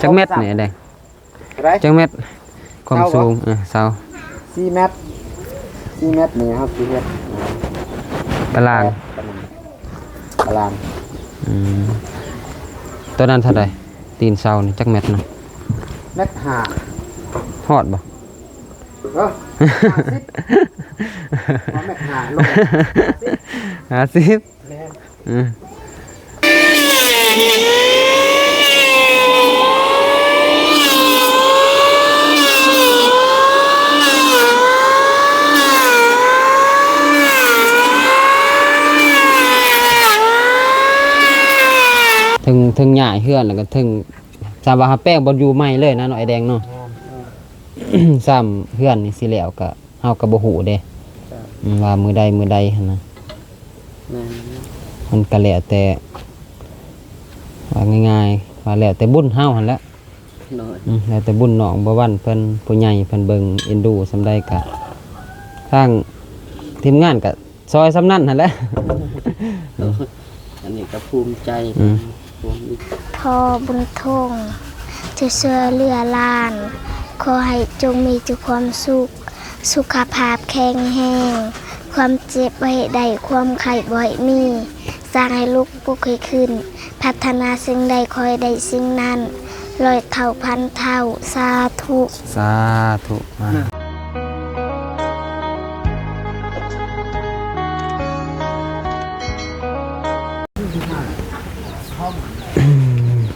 จักเม็ดนี่แดงจักเม็ดความสูงเสา4 เมตรนี่ครับ4 เมตรตารางตัวนั้นเท่าใดตีนเสานี่จักเม็ดเนาะเม็ด5ฮอดบ่50เม็ด5ลง50ถึงหญ้าเฮือนแล้วก็ถึงสามว่าแป้งบ่อยู่ใหม่เลยนะเนาะไอ้แดงเนาะ ซ้ำเฮือนนี่สิแล้วก็เฮาก็บ่ฮู้เด้ว่ามื้อใดหั่นนะมันก็แล้วแต่ว่าง่ายๆว่าแล้วแต่บุญเฮาหั่นแหละแล้วแต่บุญน้องบ่วันเพิ่นผู้ใหญ่เพิ่นเบิ่งเอ็นดูส่ำใดก็ทางทีมงานก็ซอยส่ำนั้นหั่นแหละอันนี้ก็ภูมิใจพ่อบุญทงจะช่วยเหลือหลานขอให้จงมีแต่ความสุขภาพแข็งแรงความเจ็บบ่ให้ได้ความไข้บ่ให้มีสร้างให้ลูกปลุกให้ขึ้นพัฒนาสิ่งใดขอให้ได้สิ่งนั้นร้อยเท่าพันเท่าสาธุ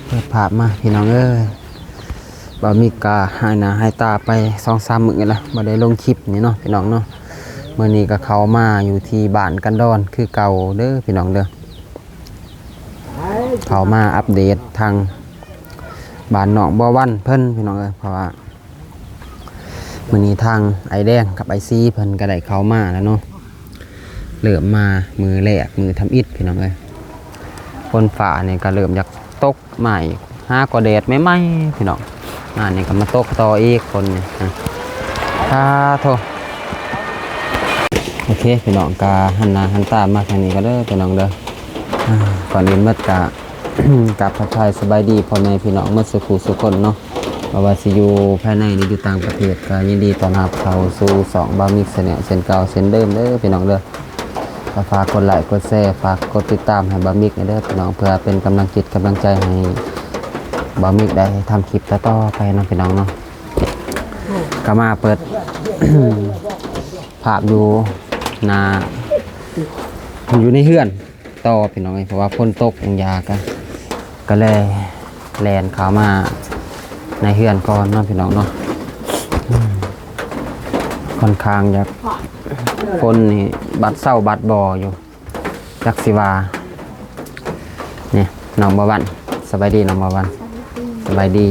เปิดภาพมาพี่น้องเอ้ยบ่มีกาหายหน้าหายตาไป 2-3 มื้อละบ่ได้ลงคลิปนี่เนาะพี่น้องเนาะมื้อนี้ก็เข้ามาอยู่ที่บ้านกันดอนคือเก่าเด้อพี่น้องเด้อเข้ามาอัปเดตทางบ้านน้องบ่วันเพิ่นพี่น้องเอ้ยเพราะว่ามื้อนี้ทางไอแดงกับไอซีเพิ่นก็ได้เข้ามาแล้วเนาะเริ่มมามือแรกมือทำอิฐพี่น้องเอ้ยฝนฟ้านี่ก็เริ่มอยากตกใหม่5กว่าแดดใหม่ๆพี่น้องนี่ก็มาตกต่ออีกคนนี่โทโอเคพี่น้องกาหันหน้าหันตามาทางนี้ก็เด้อพี่น้องเด้อก่อนอื่นเมื่อกะ กับทักทายสบายดีพ่อแม่พี่น้องเมื่อสุขสุขคนเนาะว่าสิอยู่ภายในหรืออยู่ต่างประเทศก็ยินดีต้อนรับเข้าสู่2บามิกเสนอเส้นเก่าเส้นเดิมเด้อพี่น้องเด้อฝากกดไลค์กดแชร์ฝากกดติดตามให้บามิกเด้อพี่น้องเพื่อเป็นกำลังจิตกำลังใจให้บามิกได้ทำคลิปต่อไปนะพี่น้องเนาะก็มาเปิด ภาพอยู่อยู่ในเฮือนต่อพี่น้องเพราะว่าฝนตกยาก็เลยแลนเข้ามาในเฮือนก่อนเนาะพี่น้องเนาะค่อนข้างอยากคนนี่บัดเศร้าบัดบ่ออยู่จักสิวาเนี่ยน้องบ่วันสบายดีน้องบ่วันสบายดี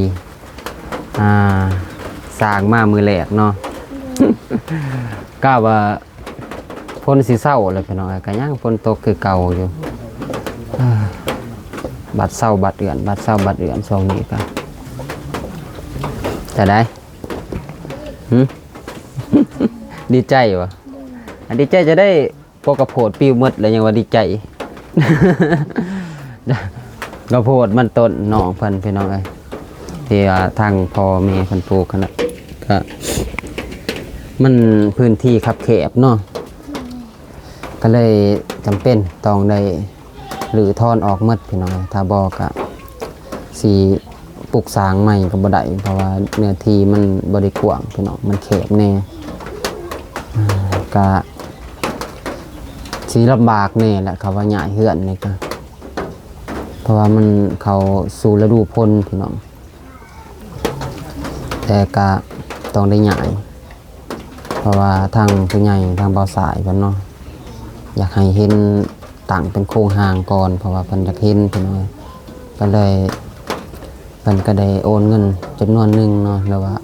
สร้างมามือแหลกเนาะ ก้าวว่าฝนสิเศร้าเลยพี่น้องก็ยังฝนตกคือเก่าอยู่บัดเศร้าบัดเดือนช่วงนี้กันจะได้ ดีใจวะดีใจจะได้พวกกระโพดปิ้วมดเลยยังว่าดีใจ กระโพดมันต้นหนองเพิ่นพี่น้องที่ทางพ่อแม่เพิ่นปลูกขนาดก็มันพื้นที่คับแคบเนาะก็เลยจำเป็นต้องได้หรือทอนออกหมดพี่น้องถ้าบอกอะสีปลูกสางใหม่กับบ่ได้เพราะว่าเนื้อที่มันบ่ได้กว้างพี่น้องมันแคบแน่ก็สีลำบากแน่แหละเขาว่าใหญ่เฮือนนี่ก็เพราะว่ามันเขาสู่ฤดูฝนพี่น้องแต่ก็ต้องได้ใหญ่เพราะว่าทางผู้ใหญ่ทางเบาสายเพิ่นเนาะอยากให้เห็นตั้งเป็นโครงหางก่อนเพราะว่าเพิ่นอยากเห็นพี่น้องก็เลยเพิ่นก็ได้โอนเงินจำนวนหนึ่งเนาะแล้วว่า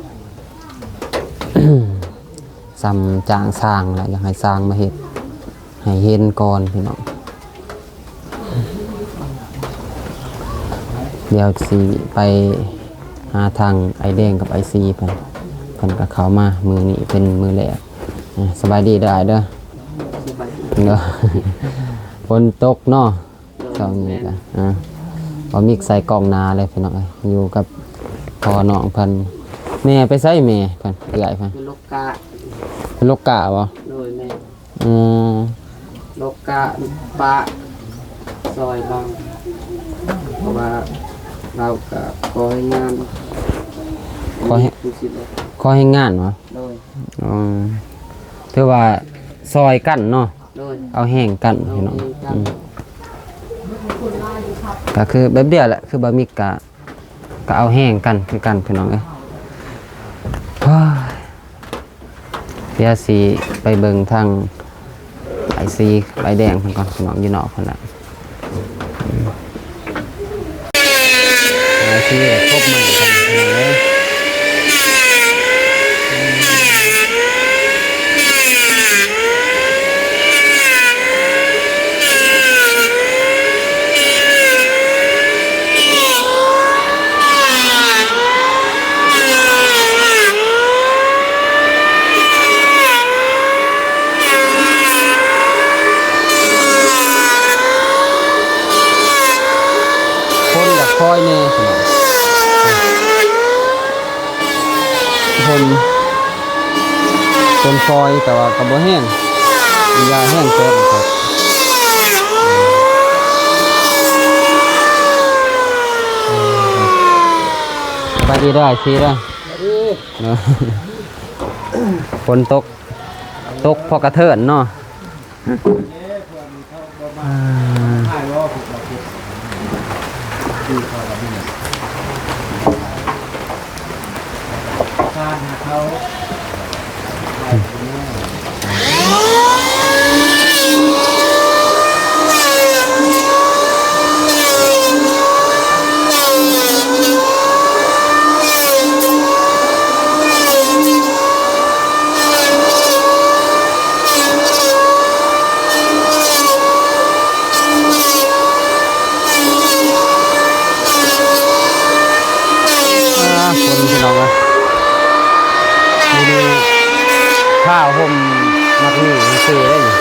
ซ้ำจ้างสร้างแหละอยากให้สร้างมาเฮ็ดให้เห็นก่อนพี่น้องเดี๋ยวสิไปหาทางไอแดงกับไอซีเพิ่นก็เข้ามามือนี้เป็นมือแรกสบายดีเด้อเด้อฝนตกเนาะตอนนี้ก็ บ่มีใส่กล่องนาเลยพี่น้องเอ้ยอยู่กับพ่อน้องเพิ่นแม่ไปไสแม่เพิ่นเอื้อยเพิ่น เป็นโลกา เป็นลูกกะบ่ โดยแม่ อืม โลกาปะซอยบางเพราะว่าเราก็ขอให้งาน ขอให้ ผู้สิเลย ขอให้งานบ่ โดย อืมถือว่าซอยกันเนาะ โดย เอาแห้งกันพี่น้อง เอาแห้งกัน อืมก็คือแบบเดียวแหละคือบะหมี่กะก็เอาแห้งกันคือกันพี่น้องเอ้ยโอ้ยเดี๋ยวสิไปเบิ่งทางใบสีใบแดงเพิ่นก่อนพี่น้องอยู่นอกเพิ่นน่ะใบสีก็ครบใหม่กันพี่น้องเอ้ยคนอยากคอยแน่พี่น้องคนคอยแต่ว่าก็บ่แห้งยาแห้งเกินครับไปดีได้สิได้อเนาะฝนตกพอกระเทินเนาะคนพี่น้องเลยมีข้าวห่มนักนี่ซื้อได้อยู่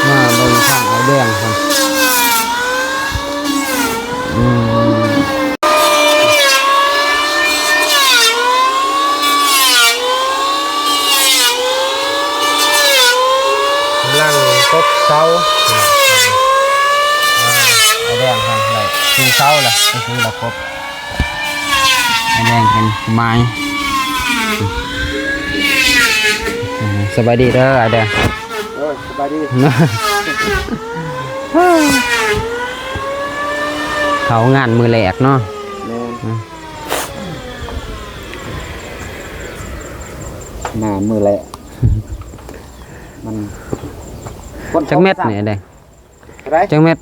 มาเบิ่งทางเอาแดงครับลังตบเสาเอาแดงครับเลยคือเสาล่ะก็คือเราครบเอาแดงเป็นไม้สบายดีเด้อไอ้แดง โอ้ยสบายดี เขางานมือแหลกเนาะ แม่หน้ามือแหละมันจักเม็ดเนี่ยเด้ อะไร จักเม็ด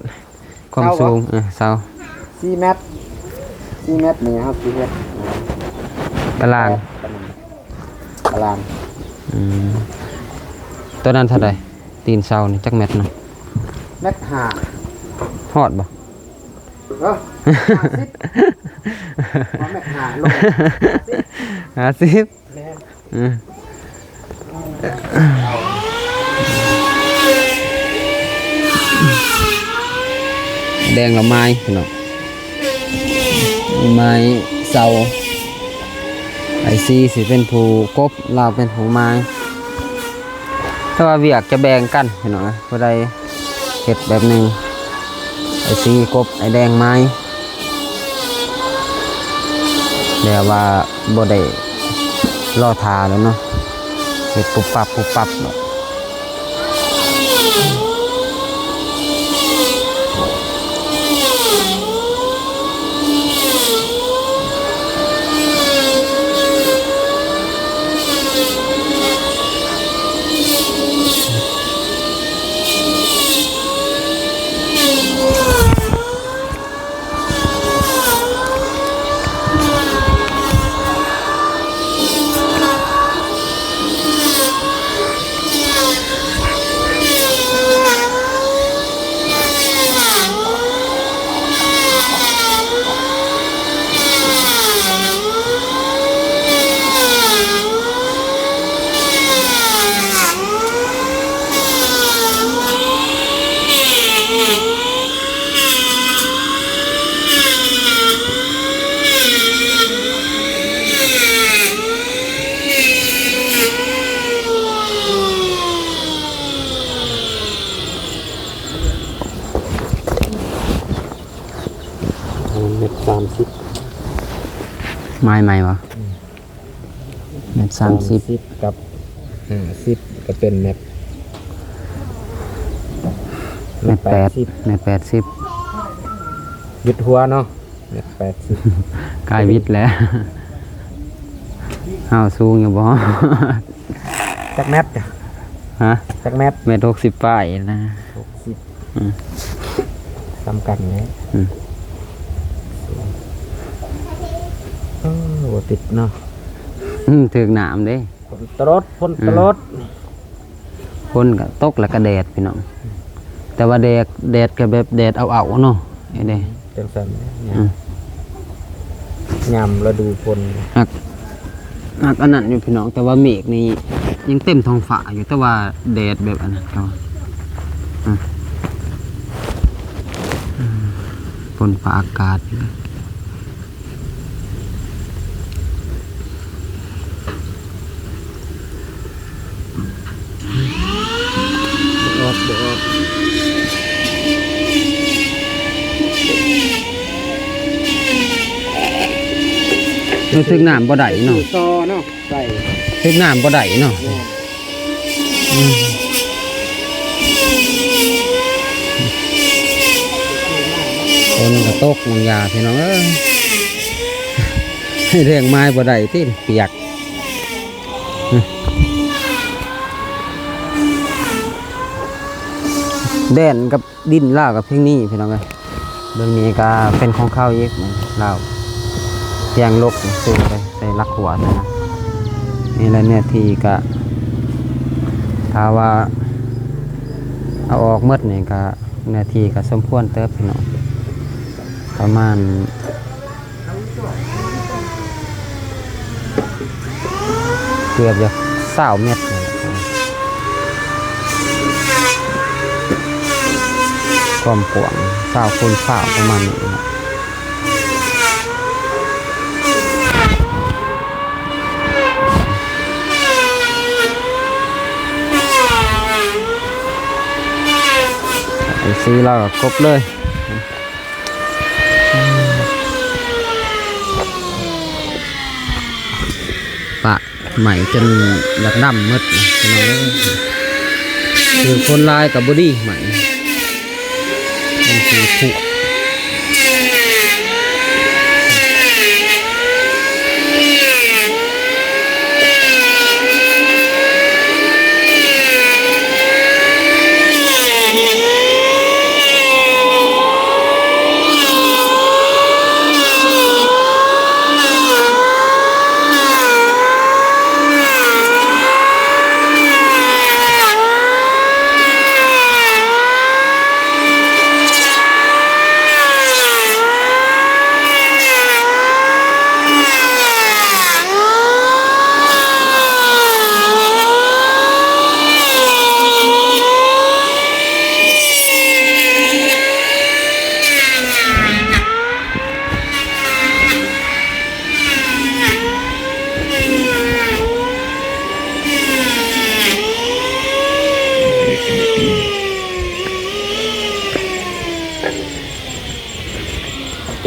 ความสูงเสา 4 เมตรนี่ครับ4 เมตร ตาราง ตาราง ตัวนั้นเท่าไหร่ตีนเสานี่จักเม็ดเนาะ เมตรห้า ฮอดบ่ 50ว่าเมตรห้าลง 50 แม่น แดงละไม้พี่น้องไม้เสาไอซีสิเป็นผู้กบเราเป็นผู้ไม้ถ้าว่าเวียกจะแบ่งกันพี่น้องผู้ใดเฮ็ดแบบนึงไอซีกบไอแดงไม้แต่ว่าบ่ได้รอทาแล้วเนาะเฮ็ดปุบปับเนาะ ไม้ใหม่วะเม็ด30 30กับ50ก็เป็นแมป เม็ด8เม็ด80 ยึดหัวเนาะแมป80 กายวิทย์แล้วห้าวสูงอยู่บ่ จักแมปจ้ะ ฮะ จักแมป เม็ด60ป้ายนะ 60สำคัญเลยบ่ติดเนาะ ถึกหนามเด้ ฝนตลด คนก็ตกแล้วก็แดดพี่น้องแต่ว่าแดดก็แบบแดดเอาเนาะไอ้เด้ จังซั่นยามฤดูฝน หักอันนั้นอยู่พี่น้องแต่ว่าเมฆนี่ยังเต็มท้องฟ้าอยู่แต่ว่าแดดแบบอันนั้นเขาฝนฟ้าอากาศอยู่เลย ออกถึกน้ำบ่ได้เนาะ ซอเนาะใส่ ถึกน้ำบ่ได้เนาะคนก็ตกมองยาพี่น้องให้เรียงไม้บ่ได้ที่เปียกแดนกับดินลาวกับเพลงนี้พี่น้องเอ้ยเรื่องนี้ก็เป็นของข้าวอีกลาวแยงลกซื้อไปใส่ลักหัวนะนี่แหละเนี่ยทีก็ถ้าว่าเอาออกหมดนี่ก็นาทีก็สมควรเติบพี่น้องประมาณเกือบจะ20 เมตรเลยความกว้าง20 คูณ 20ประมาณนี้นะไอ้ซีเราก็ครบเลยปะใหม่จนอยากดำมืดพี่น้องเลยคือคนลายกับบอดี้ใหม่มันคือผุ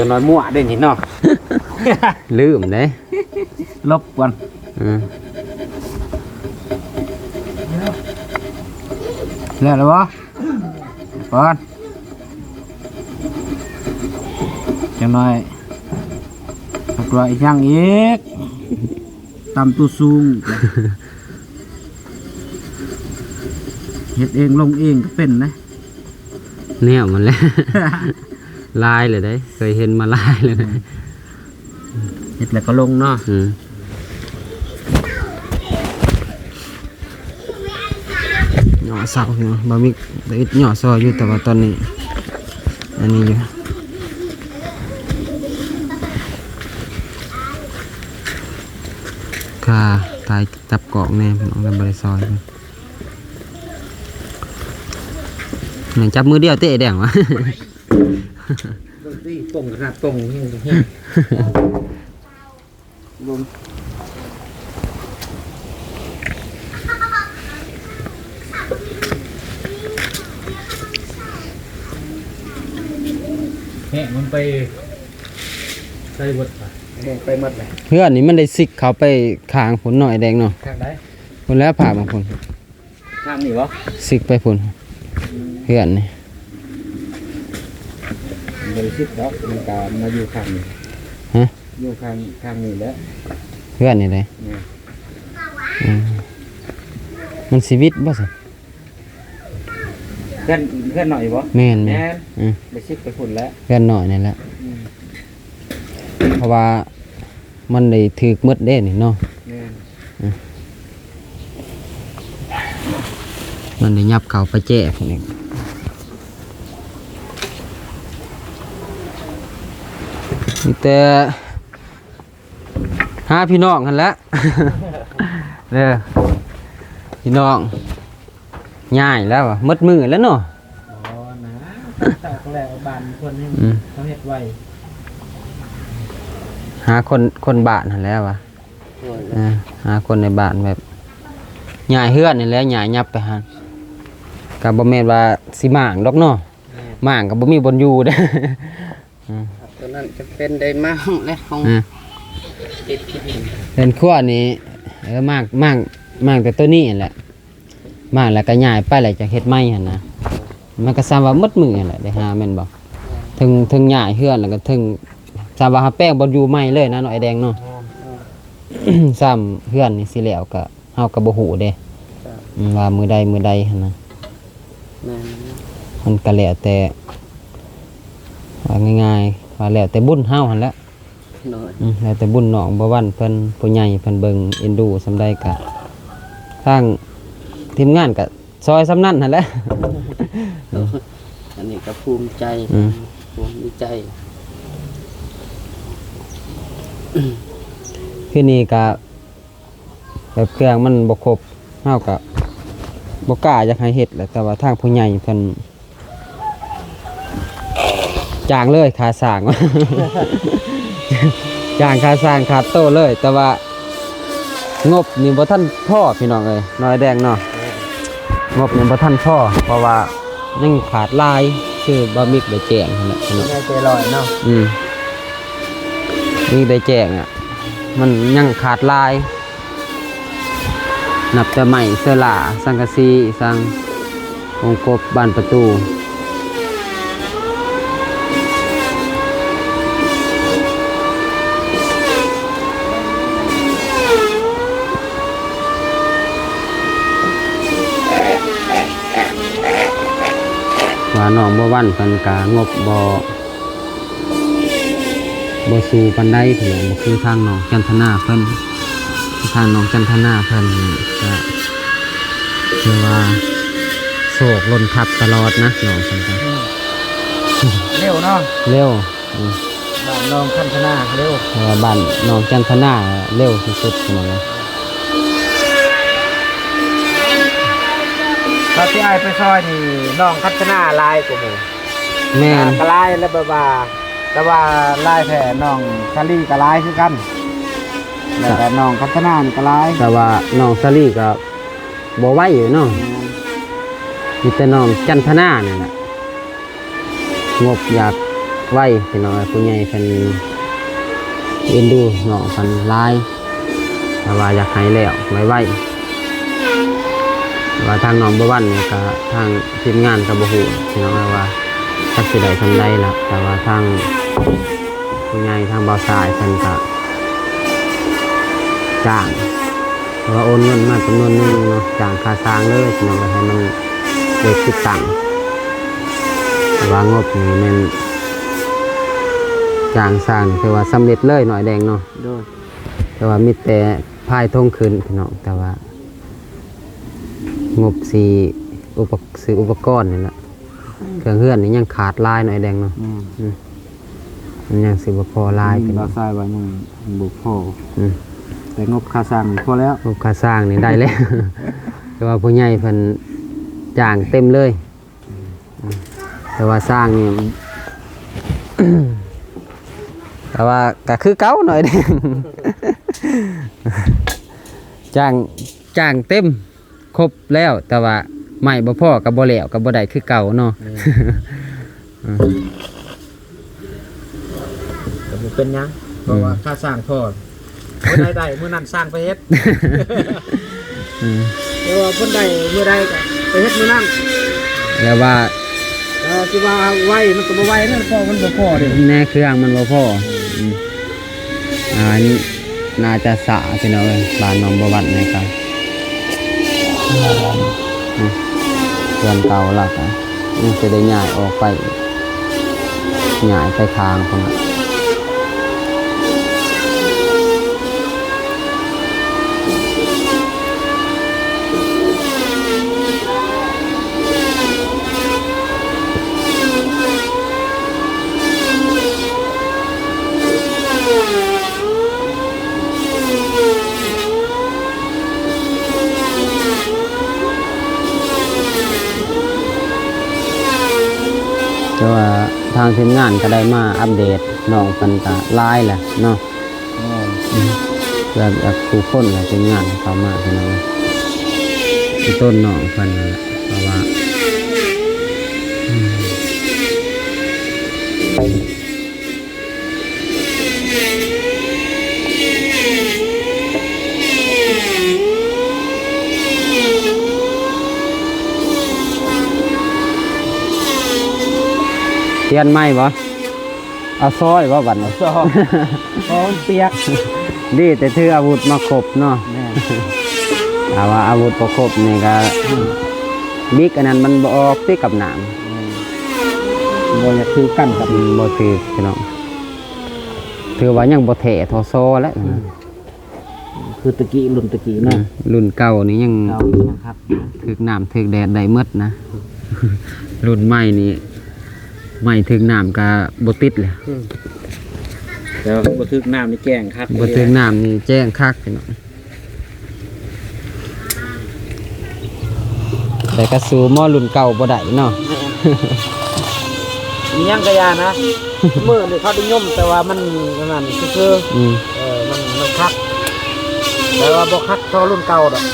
จะน้อยมั่วได้นี่เนาะ ลืมเด้ ลบก่อนแล้วบ่ก่อนจังน้อยตัวอีกอย่างอีกตำตัวสูงเฮ็ดเองลงเองก็เป็นนะ แนวมันแล้ว ลายเลยได้เคยเห็นมาลายเลยได้ เฮ็ดแล้วก็ลงเนาะ หย่อเสาอยู่บะมิกได้หย่อซอยอยู่แต่ว่าตอนนี้อันนี้อยู่ค่ะตายจับเกาะแน่พี่น้องกันบริซอยเหมือนจับมือเดียวเตะแดงวะ ตรงขนาดตรงนี่ลมแหะมันไป ใส่หมดไปหมดเลย เพื่อนนี่มันได้สิกเขาไปข้างผลหน่อยแดงเนาะ ทางใด ผลแล้วผ่าบางคน ทางนี้บ่ สิกไปผลเพื่อนนี่ บริสุทธิ์แล้วมันก็มาอยู่ข้างนี้ ฮะ อยู่ข้างนี้แล้ว เพื่อนนี่เลย เนี่ย อืมมันชีวิตบ่สิ เพื่อนหน่อยบ่ แม่นแม่ แม่ น น อืม ไปชิดไปฝุ่นแล้ว เพื่อนหน่อยนี่แหละเพราะว่ามันได้ถือมืดเด้นี่เนาะ แม่น มันได้ยับเขาไปแจ้พวกนี้มีแต่หาพี่น้องกันแหล้ว เด้อพี่น้องง่ายแล้วอะมืดมือแล้วเนาะ อ๋อนะตากแล้วบานคนให้ อืม เขาเฮ็ดไว้ หาคนบ้านหันแหล้ววะหาคนในบ้านแบบง่ายเฮือนนี่แหละง่ายยับไปหันกับบ่แม่นว่าสิหม่างดอกเนาะหม่างกับบ่มีบนอยู่เด้อ ตัวนั้นจะเป็นได้มากและของ อ่า ติดคิดนี่ เป็นขั้วนี้มากแต่ตัวนี้นั่นแหละมากแล้วก็ย้ายไปแล้วจะเฮ็ดไม้หั่นนะมันก็ซ้ำว่าหมดมือนั่นแหละได้หาแม่นบ่ถึงย้ายเฮือนแล้วก็ถึงซ้ำว่าหาแป้งบ่อยู่ไม้เลยนะเนาะไอ้แดงเนาะ ซ้ำเฮือนนี่สิแล้วก็เฮาก็บ่ฮู้เด้ว่ามือใดหั่นนะ แม่น มันก็แล้วแต่ว่าง่ายๆว่าแล้วแต่บุญเฮาหั่นแหละ หน่อย แล้วแต่บุญน้องบ่วันเพิ่นผู้ใหญ่เพิ่นเบิ่งเอ็นดูสำใดก็ทางทีมงานก็ซอยสำนั้นนั่นแหละ อันนี้ก็ภูมิใจ อืม ภูมิใจ คือนี่ก็แบบเครื่องมันบ่ครบเฮาก็บ่กล้าอยากให้เฮ็ดแหละแต่ว่าทางผู้ใหญ่เพิ่นจ้างเลยค่าสร้าง จ้างค่าสร้างค่าโตเลย แต่ว่างบนี่บ่ทันพอพี่น้องเอ้ยน้อยแดงเนาะงบนี่บ่ทันพอเพราะว่ายังขาดลายคือบะมิกได้แจ้งนั่นแหละพี่น้อง แม่ใจลอยเนาะ นี่ได้แจ้งอ่ะมันยังขาดลาย นับแต่ใหม่เสื้อลาสังกะสีสังองค์กบบานประตูว่าน้องบ่วันเพิ่นกางบบ่สู่ปานใดเพิ่นบ่คือทางน้องจันทนาเพิ่นทางน้องจันทนาเพิ่นก็คือว่าโศกล้นทับตลอดนะน้องเพิ่นก็ เร็วเนาะ เร็ว บ้านน้องคันธนาเร็ว เพราะว่าบ้านน้องจันทนาเร็วที่สุดพี่น้องเอ้ย ตอนที่ไอ้ไปซอยนี่น้องคันธนาลายกว่าหมู่ แม่น กะลายแล้วบ่าแต่ว่าลายแผ่น้องชาลีกะลายคือกันแล้วก็น้องคันธนานี่กะลาย แต่ว่าน้องสลีก็บ่ไหวอยู่เนาะมีแต่น้องจันทนานี่แหละงบอยากไหวพี่น้องเอ้ยผู้ใหญ่เพิ่นเอ็นดูน้องเพิ่นหลายแต่ว่าอยากให้แล้วไวๆว่าทางน้องบ่วันนี่ก็ทางทีมงานก็บ่ฮู้พี่น้องเอ้ยว่าจักสิได้ทำได้ล่ะแต่ว่าทางผู้ใหญ่ทางบ่าวสายเพิ่นก็จ้างเพราะว่าโอนเงินมาจำนวนหนึงเนาะจ้างค่าสร้างเลยพี่น้องเอ้ยให้มันได้คิดตังค์แต่ว่างบนี่แม่นจ้างสร้างนี่คือว่าสำเร็จเลยหน่อยแดงเนาะ โดย แต่ว่ามีแต่พายทงคืนพี่น้องแต่ว่างบซื้ออุปกรณ์นี่แหละเครื่องเฮือนนี่ยังขาดลายหน่อยแดงเนาะมันยังสิบ่พอลายพี่น้ บ่า อง ทรายว่ายังบ่พอ อืม แต่งบค่าสร้างนี่พอแล้ว งบค่าสร้างนี่ได้แล้ว แต่ว่าผู้ใหญ่เพิ่นจ้างเต็มเลยแต่ว่าสร้างนี่ แต่ว่าก็คือเก่าหน่อยแดง จ้างเต็มครบแล้วแต่ว่าไม่บ่พอกับบ่แล้วกับบ่ได้คือเก่าเนาะ ก็บ่เป็นหยัง เพราะว่าค่าสร้างท่อเมื่อใดเมื่อนั้นสร้างไปเฮ็ด แต่ว่าเพิ่นได้เมื่อใดก็ไปเฮ็ดมื้อนั้น แล้วว่า สิว่าไว้มันก็บ่ไว้นั่นพอมันบ่พอเด้ แน่เครื่องมันบ่พออันนี้น่าจะสะพี่น้องเอ้ยบ้านหนองบัววัดนี่ครับเครื่องเก่าแล้วก็นี่จะได้ย้ายออกไปย้ายไปทางพุ่นน่ะแต่ว่าทางทีมงานก็ได้มาอัปเดตน้องกันก็ไลน์แหละเนาะแบบทุกคนแหละทีมงานเข้ามาพี่น้องที่ต้นน้องเพิ่นนั่นแหละเพราะว่าเปลี่ยนไหมบ่เอาซอยบ่บัดนี้ ซอพอมันเปียก ดีแต่ถืออาวุธมาครบเนาะถ้าว่าอาวุธประครบนี่ก็บิ๊กอันนั้นมันบ่ออกติกับหนาม บ่อยากคือกันกับ บ่ถือพี่น้องถือว่ายังบ่แท้ทอโซแล้วนะ คือตะกี้รุ่นตะกี้เนาะ รุ่นเก่านี่ยัง เก่าอีกนะครับ ถึกน้ำถึกแดดได้หมดนะ รุ่นใหม่นี่ใหม่ถึกน้ำก็บ่ติดเลย แล้วบ่ถึกน้ำนี่แกงคัก บ่ถึกน้ำนี่แจ้งคักพี่น้องแต่ก็สู้หม้อรุ่นเก่าบ่ได้เนาะ มียังกะยานะมื้อนี่เขาได้ย่อมแต่ว่ามันนั่นคือ มันคักแต่ว่าบ่คักเท่ารุ่นเก่าดอก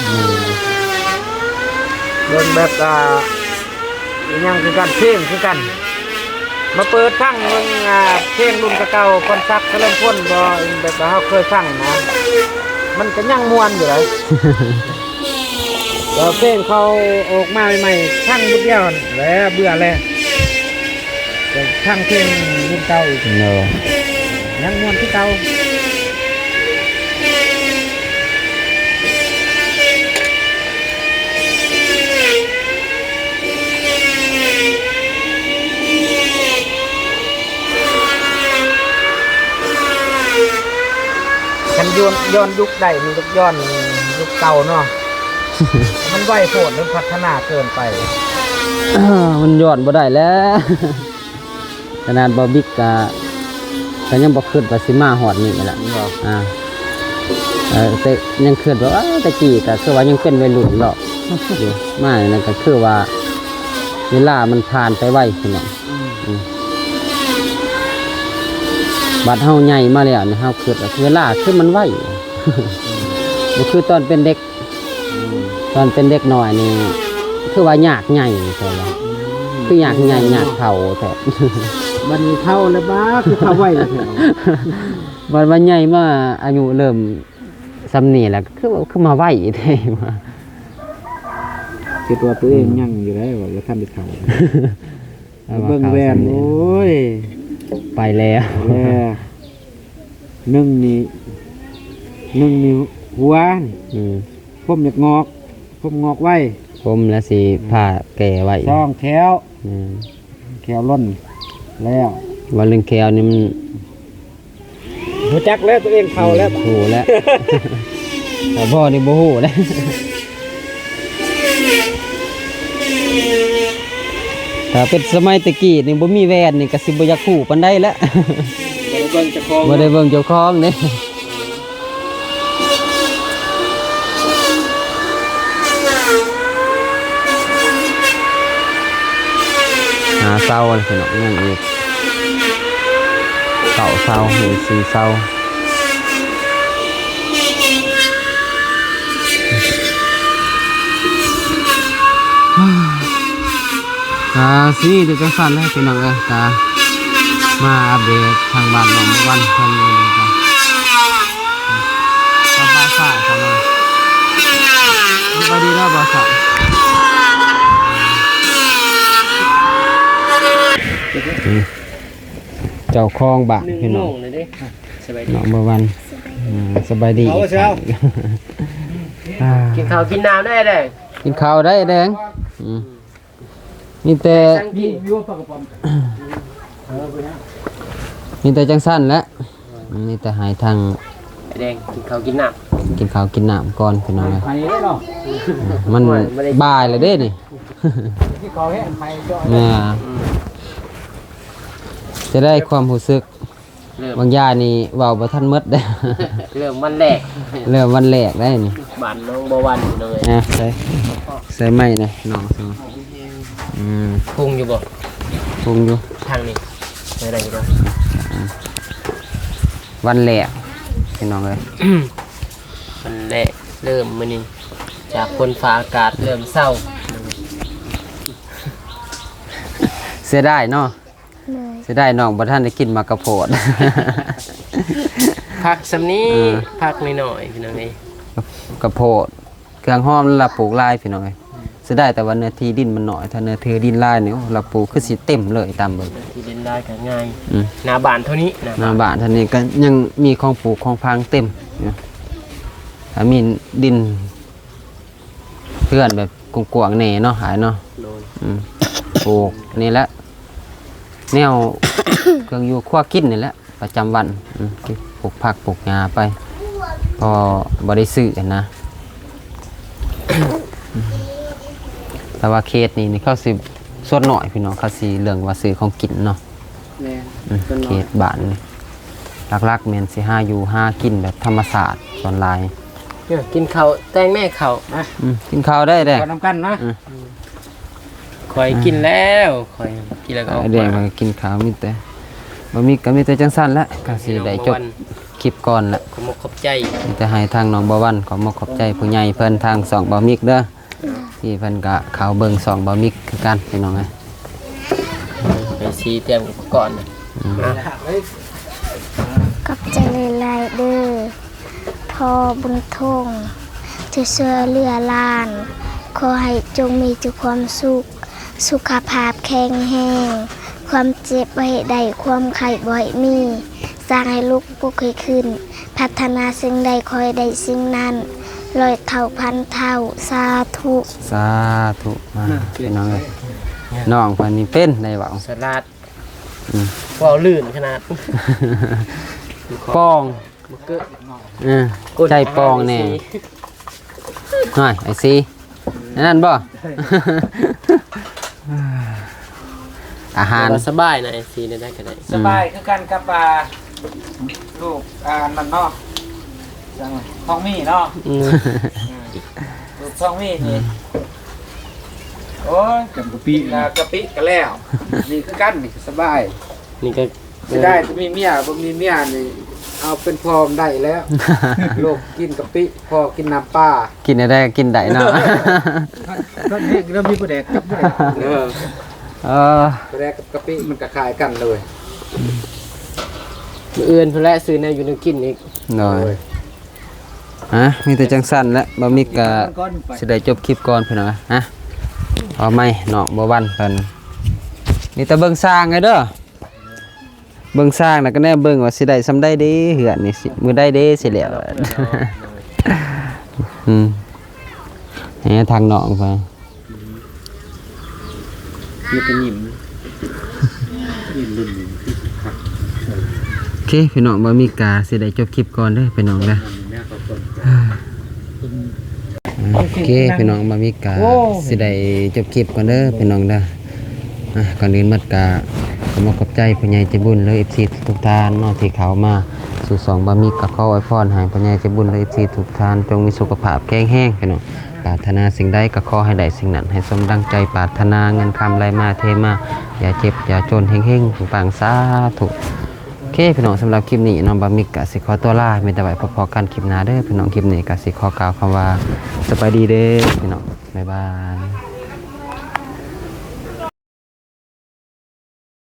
เรื่องแบบอีหยังคือกันเพลงคือกัน มาเปิดฟังเบิ่งเพลงรุ่นเก่าๆคนซักเริ่มพ่นบ่แบบว่าเฮาเคยฟังนะมันก็ยังม่วนอยู่เลย แล้วเพลงเขาออกมาใหม่ๆทั้งบุญเดียวแล้วเบื่อแล้วทั้งเพลงรุ่นเก่าอีก เนาะ ยังม่วนที่เก่าคันย้อนยุคใดมันย้อนยุคเก่าเนาะ มันไหวโผดมันพัฒนาเกินไป มันย้อนบ่ได้แล้ว ขนาดบ่บิ๊กก็ยังบ่คิดว่าสิมาฮอดนี่แหละแต่ยังคิดว่าตะกี้ก็คือว่ายังเป็นวัยรุ่นหรอกอยู่มานั่นก็คือว่าเวลามันผ่านไปไวพี่น้องบัดเฮาใหญ่มาแล้วนี่เฮาคิดว่าเวลาคือมันไว บ่คือตอนเป็นเด็กตอนเป็นเด็กน้อยนี่คือว่ายากใหญ่แท้ว่าคืออยากใหญ่อยากเฒ่าแท้ มันมีเท่าแล้วบ้าคือเท่าไหวแล้ว วันใหญ่มาอายุเริ่มสำนีแล้วคือมาไหวแท้มา คิดว่าตัวเองยังอยู่ได้ว่าจะทำได้เท่าเบิ่งแวนโอ้ย ไปแล้ว แล้วนึ่งนี่หัวผมอยากงอกผมงอกไว้ ผมแล้วสิผ่าแก่ไว้ ช่องแถวแถวล้นแล้ว วันเรื่องแควนี่มัน รู้จักแล้วตัวเองเท่าแล้ว หูแล้ว แต่พ่อนี่บ่หูแล้ว ถ้าเป็นสมัยตะกี้นี่บ่มีแวนนี่ก็สิบ่อยากฮู้ปานใดแล้ว เบิ่งเจ้าของ บ่ได้เบิ่งเจ้าของเด้หาเศร้าเลยพี่น้องยังอีกเศร้าหรือสีเศร้าสิเดี๋ยวจะสั่นเลยพี่น้องเลยมาอัปเดตทางบ้านหนองบัววันเพิ่นเลยครับ นาะบ่ครับเจ้าของบ้านพี่น้อง เลยดิสบายดี น้องบ่วันสบายดีอีกครั้งกินข้าวกินน้ำได้เลย กินข้าวได้แดงมีแต่ กิน มีแต่จังสั้นแหละมีแต่หายทาง แดงกินข้าวกินน้ กินข้าวกินน้ำก่อนพี่น้องเลยมันบ่ายเลยเด้นี่เนี่ยจะได้ความรู้สึก ำ บางอย่างนี่เว้าบ่ทันหมดได้ เริ่มวันแรก เริ่มวันแรกได้นี่ บ้านน้องบวันเลย นะใส่ไม้นะน้องพุงอยู่บ่ ปรุงอยู่ ทางนี้อะไรอยู่บ่ วันแรกพี่น้องเลย วันแรกเริ่มมื้อนี้จากคนฟ้าอากาศเริ่มเศร้า เสียดายเนาะ เลย เสียดายน้องบ่ทันได้กินมากระโพด พักสำนี้พักนิดหน่อยพี่น้องเอ้ย กระโพดเครื่องหอมเราปลูกลายพี่น้องเอ้ยเสียดายแต่ว่าเนื้อที่ดินมันน้อยถ้าเนื้อที่ดินลายเนี่ยเราปลูกคือสิเต็มเลยตามเบิ่ง ที่เล่นได้ก็ง่าย อืม หน้าบ้านเท่านี้นะ หน้าบ้านท่านนี้ก็ยังมีของปลูกของพังเต็มอยู่ถ้ามีดินเพื่อนแบบกว้างๆแหน่เนาะหายเนาะ โดย ปลูกนี่แหละแนว เครื่องอยู่ครัวกินนี่แหละประจำวันปลูกผักปลูกหญ้าไปพอบริสุทธิ์นะ แต่ว่าเคสนี่เขาสิส่วนหน่อยพี่น้องเขาสิเรื่องว่าซื้อของกินเนาะ แม่ เคสบ้านนี่ลักๆแม่นสิหาอยู่หากินแบบธรรมศาสตร์ส่วนหลาย กินข้าวแตงแม่ข้าวนะ กินข้าวได้แดง ขอน้ำกันนะ คอยกินแล้วคอยกินแล้วก็ออก แดง มา มากินข้าวมีแต่บ่มีก็มีแต่จังสั้นละก็สิได้จบคลิปก่อนละ ขอมกขอบใจ มีแต่ให้ทางน้องบ่วันขอมขอบใจผู้ใหญ่เพิ่นทางสองบ่มิกเด้อที่เพิ่นก็เข้าเบิ่งสองบ่มิกคือกันพี่น้องเอ้ย ไปซีเตรียมอุปกรณ์นะ กับใจหลายๆเด้อพอบุญทงจะช่วยเหลือหลาน ขอให้จงมีแต่ความสุข สุขภาพแข็งแรงความเจ็บบ่ให้ได้ความไข้บ่ให้มี สร้างให้ลูกปลุกให้ขึ้น พัฒนาสิ่งใดขอให้ได้สิ่งนั้นร้อยเท่าพันเท่าสาธุ สาธุมาพี่น้องเอ้ยน้องเพิ่นนี่เป็นได้เว้า สลัดว่าวลื่นขนาด ปอง มะเกอ ใจปองแน่หน่อยไอ้ซีนั่นบ่ อาหาร สบายนะไอซีได้ก็ได้ สบายคือกันกับลูกนั่นเนาะจังทองมีเนาะลูกทองมีนี่โอ้ยกับกะปิกะปิกันแล้วนี่คือกันนี่สบาย นี่ก็ ไม่ได้จะมีเมียบ่มีเมียนี่เอาเป็นพรมได้แล้ว ลูกกินกะปิพ่อกินน้ำปลา กินอะไรก็กินได้เนาะ ก็นี่เริ่มมีประเด็กกับประเด็ก ประเด็กกับกะปิมันก็คล้ายกันเลย มื้ออื่นเพิ่นแลซื้อแนวอยู่ในกินอีก หน่อยมีแต่จังสั้นและบ่มีก็สิได้จบคลิปก่อนพี่น้องฮะเอาไหมน้องบ่วันเพิ่นมีแต่เบิ่งสร้างไงเด้อเบิ่งสร้างแล้วก็แน่เบิ่งว่าสิได้ซำได้เด้เหือนนี่สิมื้อได้เด้สิแล้วให้ทางน้องไป มีแต่ยิ้ม โอเคพี่น้องบ่มีกาสิได้จบคลิปก่อนเด้อพี่น้องเด้อโอเคพี่น้องบ่มีกาสิได้จบคลิปก่อนเด้อพี่น้องเด้อก่อนอื่นมัดกาขอขอบใจผู้ใหญ่ใจบุญและ FC ทุกท่านเนาะที่เข้ามาสู่สองบ่มีก็ขออวยพรให้ผู้ใหญ่ใจบุญและ FC ทุกท่านจงมีสุขภาพแข็งแรงพี่น้องปรารถนาสิ่งใดก็ขอให้ได้สิ่งนั้นให้สมดังใจปรารถนาเงินคำไหลมาเทมาอย่าเจ็บอย่าจนเฮงๆปังๆสาธุโอเคพี่น้องสำหรับคลิปนี้น้องบะมิกกสิขอตัวลามีแต่ไว้พอๆกันคลิปหน้าเด้อพี่น้องคลิปนี้กสิขอกล่าวคำว่าสบายดีเด้อพี่น้องบ๊ายบาย